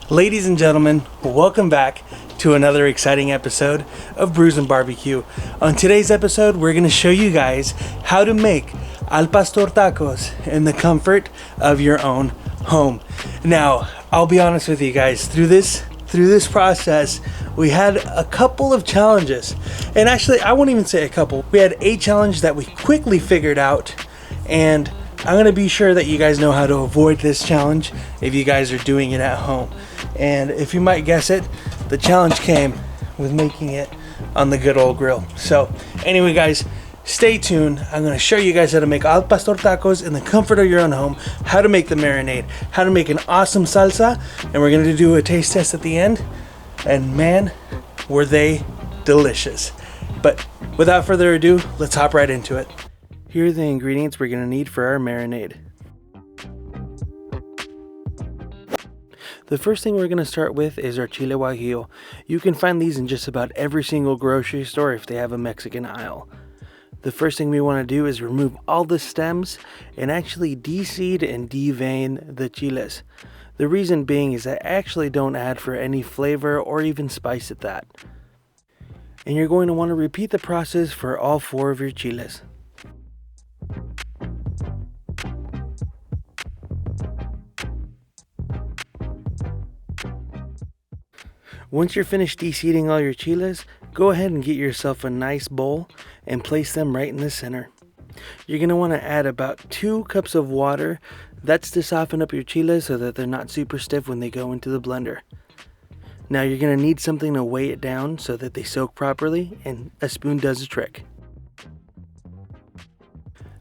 Ladies and gentlemen, welcome back to another exciting episode of Brews and Barbecue. On today's episode, we're going to show you guys how to make al pastor tacos in the comfort of your own home. Now, I'll be honest with you guys, through this process, we had a couple of challenges. And actually, I won't even say a couple. We had a challenge that we quickly figured out, and I'm going to be sure that you guys know how to avoid this challenge if you guys are doing it at home. And if you might guess it, the challenge came with making it on the good old grill. So anyway, guys, stay tuned. I'm going to show you guys how to make al pastor tacos in the comfort of your own home, how to make the marinade, how to make an awesome salsa, and we're going to do a taste test at the end. And man, were they delicious. But without further ado, let's hop right into it. Here are the ingredients we're going to need for our marinade. The first thing we're going to start with is our Chile guajillo. You can find these in just about every single grocery store if they have a Mexican aisle. The first thing we want to do is remove all the stems and actually de-seed and de-vein the chiles. The reason being is that I actually don't add for any flavor or even spice at that. And you're going to want to repeat the process for all 4 of your chiles. Once you're finished de-seeding all your chiles, go ahead and get yourself a nice bowl and place them right in the center. You're going to want to add about 2 cups of water. That's to soften up your chiles so that they're not super stiff when they go into the blender. Now you're going to need something to weigh it down so that they soak properly, and a spoon does the trick.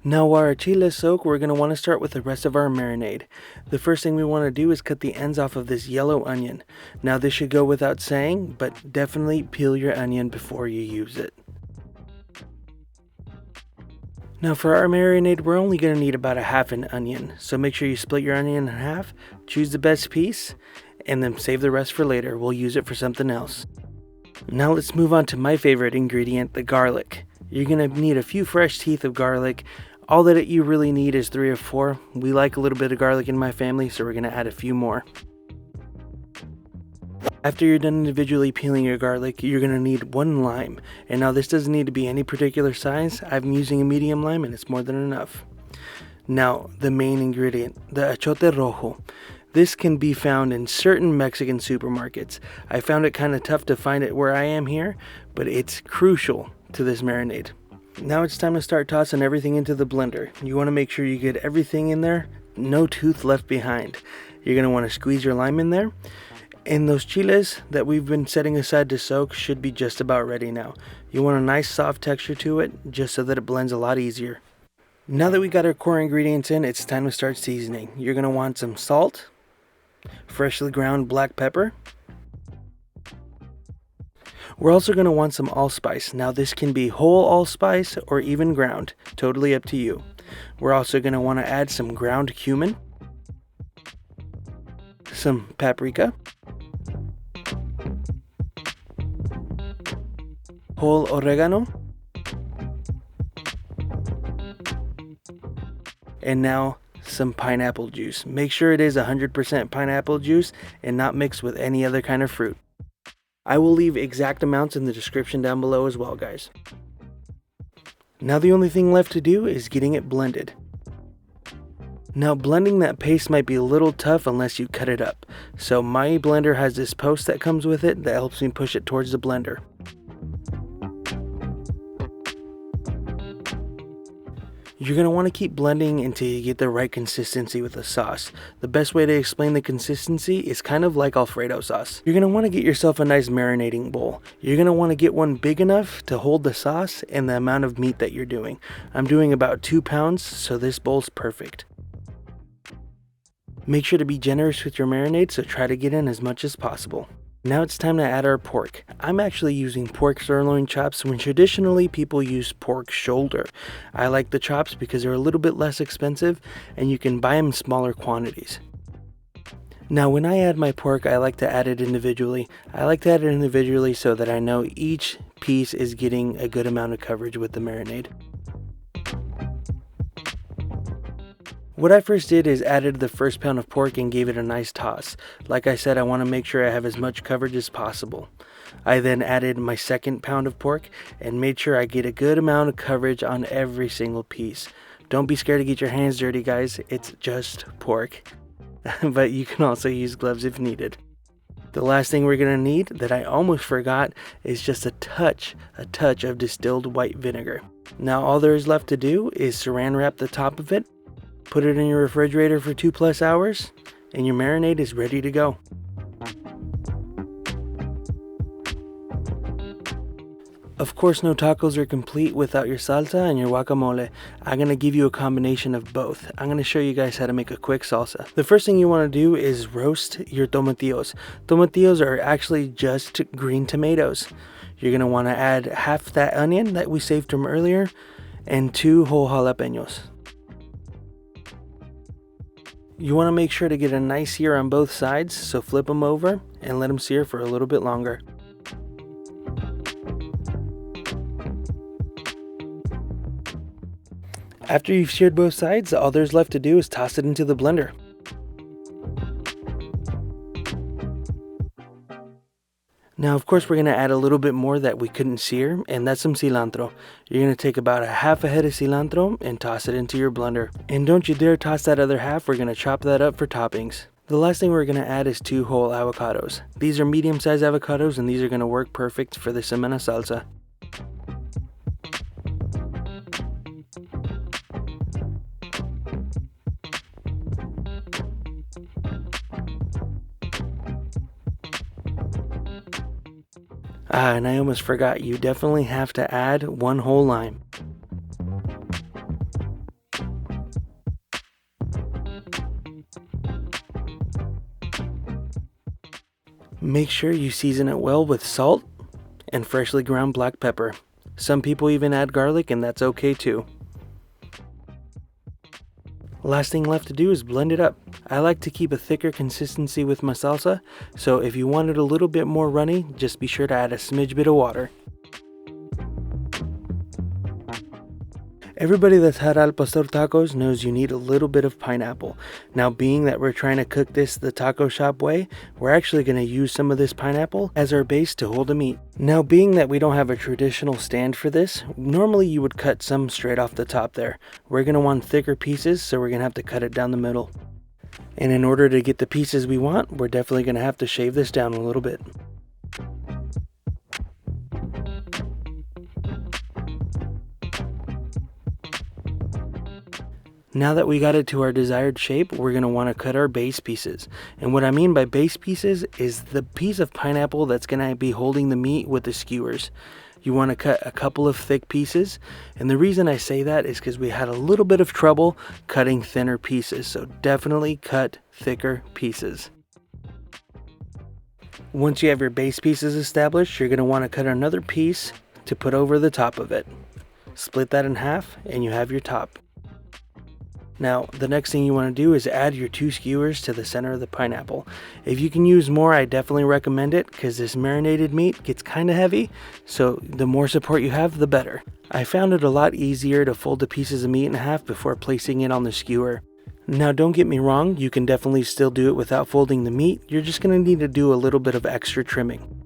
Now while our chiles soak, we're going to want to start with the rest of our marinade. The first thing we want to do is cut the ends off of this yellow onion. Now this should go without saying, but definitely peel your onion before you use it. Now for our marinade, we're only going to need about a half an onion. So make sure you split your onion in half, choose the best piece, and then save the rest for later. We'll use it for something else. Now let's move on to my favorite ingredient, the garlic. You're going to need a few fresh teeth of garlic. All that you really need is 3 or 4. We like a little bit of garlic in my family, so we're going to add a few more. After you're done individually peeling your garlic, you're going to need 1 lime. And now this doesn't need to be any particular size. I'm using a medium lime and it's more than enough. Now, the main ingredient, the Achiote rojo. This can be found in certain Mexican supermarkets. I found it kind of tough to find it where I am here, but it's crucial to this marinade. Now it's time to start tossing everything into the blender. You want to make sure you get everything in there, no tooth left behind. You're going to want to squeeze your lime in there. And those chiles that we've been setting aside to soak should be just about ready now. You want a nice soft texture to it, just so that it blends a lot easier. Now that we got our core ingredients in, it's time to start seasoning. You're going to want some salt, freshly ground black pepper. We're also going to want some allspice. Now this can be whole allspice or even ground, totally up to you. We're also going to want to add some ground cumin, some paprika, whole oregano, and now some pineapple juice. Make sure it is 100% pineapple juice and not mixed with any other kind of fruit. I will leave exact amounts in the description down below as well, guys. Now the only thing left to do is getting it blended. Now blending that paste might be a little tough unless you cut it up. So my blender has this post that comes with it that helps me push it towards the blender. You're going to want to keep blending until you get the right consistency with the sauce. The best way to explain the consistency is kind of like Alfredo sauce. You're going to want to get yourself a nice marinating bowl. You're going to want to get one big enough to hold the sauce and the amount of meat that you're doing. I'm doing about 2 pounds, so this bowl's perfect. Make sure to be generous with your marinade, so try to get in as much as possible. Now it's time to add our pork. I'm actually using pork sirloin chops when traditionally people use pork shoulder. I like the chops because they're a little bit less expensive and you can buy them in smaller quantities. Now when I add my pork, I like to add it individually. So that I know each piece is getting a good amount of coverage with the marinade. What I first did is added the first pound of pork and gave it a nice toss. Like I said, I want to make sure I have as much coverage as possible. I then added my second pound of pork and made sure I get a good amount of coverage on every single piece. Don't be scared to get your hands dirty, guys. It's just pork. But you can also use gloves if needed. The last thing we're going to need that I almost forgot is just a touch of distilled white vinegar. Now all there is left to do is saran wrap the top of it, put it in your refrigerator for 2+ hours, and your marinade is ready to go. Of course, no tacos are complete without your salsa and your guacamole. I'm going to give you a combination of both. I'm going to show you guys how to make a quick salsa. The first thing you want to do is roast your tomatillos. Tomatillos are actually just green tomatoes. You're going to want to add half that onion that we saved from earlier and 2 whole jalapenos. You want to make sure to get a nice sear on both sides, so flip them over and let them sear for a little bit longer. After you've seared both sides, all there's left to do is toss it into the blender. Now, of course, we're going to add a little bit more that we couldn't sear, and that's some cilantro. You're going to take about a half a head of cilantro and toss it into your blender. And don't you dare toss that other half, we're going to chop that up for toppings. The last thing we're going to add is 2 whole avocados. These are medium-sized avocados, and these are going to work perfect for the semana salsa. And I almost forgot, you definitely have to add 1 whole lime. Make sure you season it well with salt and freshly ground black pepper. Some people even add garlic, and that's okay too. Last thing left to do is blend it up. I like to keep a thicker consistency with my salsa, so if you want it a little bit more runny, just be sure to add a smidge bit of water. Everybody that's had al pastor tacos knows you need a little bit of pineapple. Now, being that we're trying to cook this the taco shop way, we're actually going to use some of this pineapple as our base to hold the meat. Now, being that we don't have a traditional stand for this, normally you would cut some straight off the top there. We're going to want thicker pieces, so we're going to have to cut it down the middle. And in order to get the pieces we want, we're definitely going to have to shave this down a little bit. Now that we got it to our desired shape, we're going to want to cut our base pieces. And what I mean by base pieces is the piece of pineapple that's going to be holding the meat with the skewers. You want to cut a couple of thick pieces, and the reason I say that is because we had a little bit of trouble cutting thinner pieces, so definitely cut thicker pieces. Once you have your base pieces established, you're going to want to cut another piece to put over the top of it. Split that in half and you have your top. Now, the next thing you want to do is add your 2 skewers to the center of the pineapple. If you can use more, I definitely recommend it because this marinated meat gets kind of heavy, so the more support you have, the better. I found it a lot easier to fold the pieces of meat in half before placing it on the skewer. Now, don't get me wrong, you can definitely still do it without folding the meat. You're just going to need to do a little bit of extra trimming.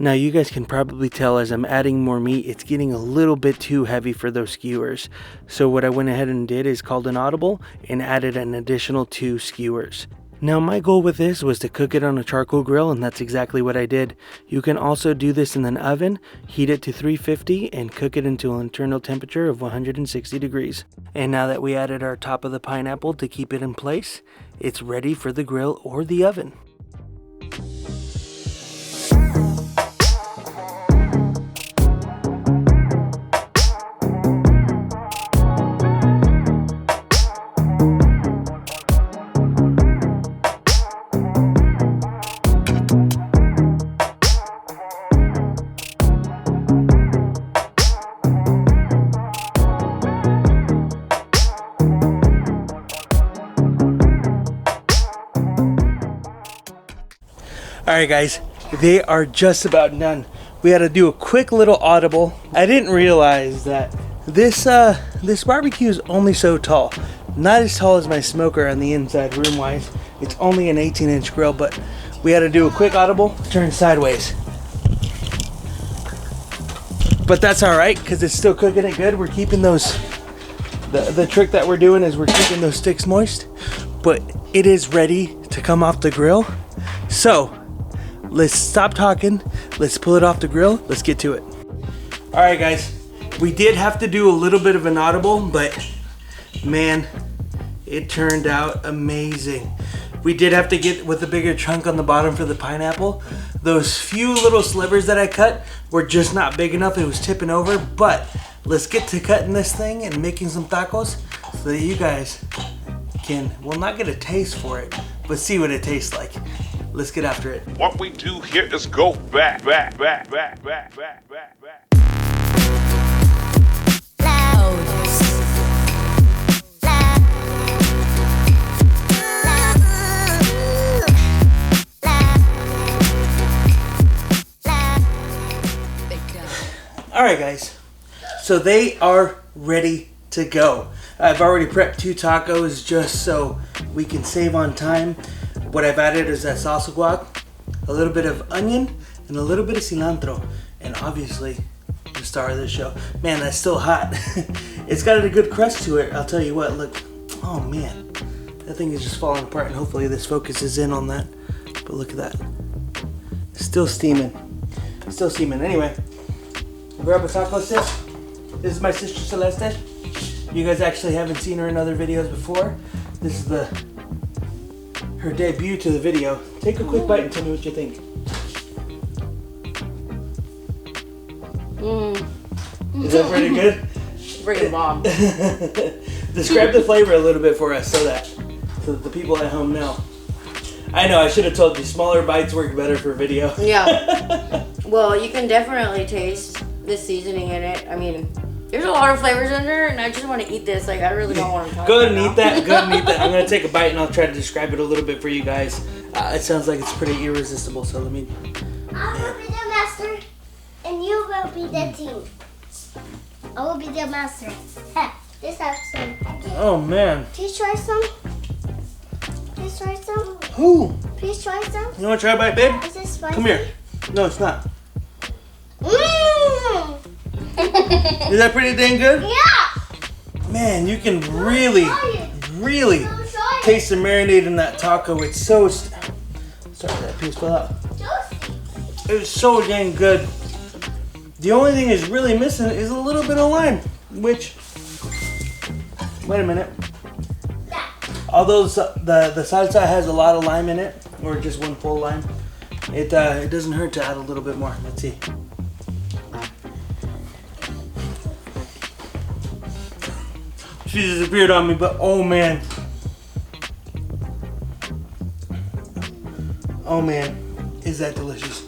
Now you guys can probably tell as I'm adding more meat, it's getting a little bit too heavy for those skewers. So what I went ahead and did is called an audible and added an additional 2 skewers. Now my goal with this was to cook it on a charcoal grill, and that's exactly what I did. You can also do this in an oven, heat it to 350 and cook it into an internal temperature of 160 degrees. And now that we added our top of the pineapple to keep it in place, it's ready for the grill or the oven. Alright guys, they are just about done. We had to do a quick little audible. I didn't realize that this barbecue is only so tall. Not as tall as my smoker on the inside room-wise. It's only an 18-inch grill, but we had to do a quick audible, turn sideways. But that's all right, because it's still cooking it good. We're keeping those, the trick that we're doing is we're keeping those sticks moist, but it is ready to come off the grill. So let's stop talking. Let's pull it off the grill. Let's get to it. All right, guys. We did have to do a little bit of an audible, but man, it turned out amazing. We did have to get with a bigger chunk on the bottom for the pineapple. Those few little slivers that I cut were just not big enough. It was tipping over, but let's get to cutting this thing and making some tacos so that you guys can, well, not get a taste for it, but see what it tastes like. Let's get after it. What we do here is go back. All right, guys, so they are ready to go. I've already prepped 2 tacos just so we can save on time. What I've added is that salsa guac, a little bit of onion, and a little bit of cilantro, and obviously the star of this show. Man, that's still hot. It's got a good crust to it. I'll tell you what, look, oh man, that thing is just falling apart, and hopefully this focuses in on that. But look at that, still steaming, still steaming. Anyway, grab a taco stick. This is my sister Celeste. You guys actually haven't seen her in other videos before. This is her debut to the video. Take a quick bite and tell me what you think. Is that pretty good? Freaking bomb. Describe the flavor a little bit for us so that the people at home know. I know, I should have told you, smaller bites work better for video. Yeah. Well, you can definitely taste the seasoning in it. I mean, there's a lot of flavors in there, and I just want to eat this. Like, I really don't want to talk. Go ahead and eat that. Go ahead and eat that. I'm going to take a bite, and I'll try to describe it a little bit for you guys. It sounds like it's pretty irresistible, so let me... I will be the master, and you will be the team. I will be the master. Hey, this has some. Oh, man. Please try some. Please try some. Who? Please try some. You want to try a bite, babe? Is this spicy? Come here. No, it's not. Mmm. Is that pretty dang good? Yeah. Man, you can really taste the marinade in that taco. It's so... Sorry, that piece fell out. It's so dang good. The only thing is really missing is a little bit of lime, which... Wait a minute. Although the salsa has a lot of lime in it, or just one full lime, it doesn't hurt to add a little bit more. Let's see. She disappeared on me, but oh man. Oh man, is that delicious.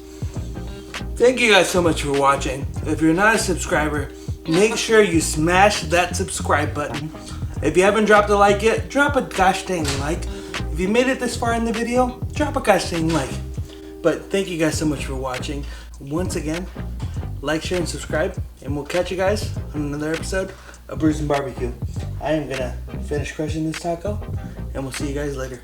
Thank you guys so much for watching. If you're not a subscriber, make sure you smash that subscribe button. If you haven't dropped a like yet, drop a gosh dang like. If you made it this far in the video, drop a gosh dang like. But thank you guys so much for watching. Once again, like, share, and subscribe, and we'll catch you guys on another episode of Brews and Barbecue. I am gonna finish crushing this taco, and we'll see you guys later.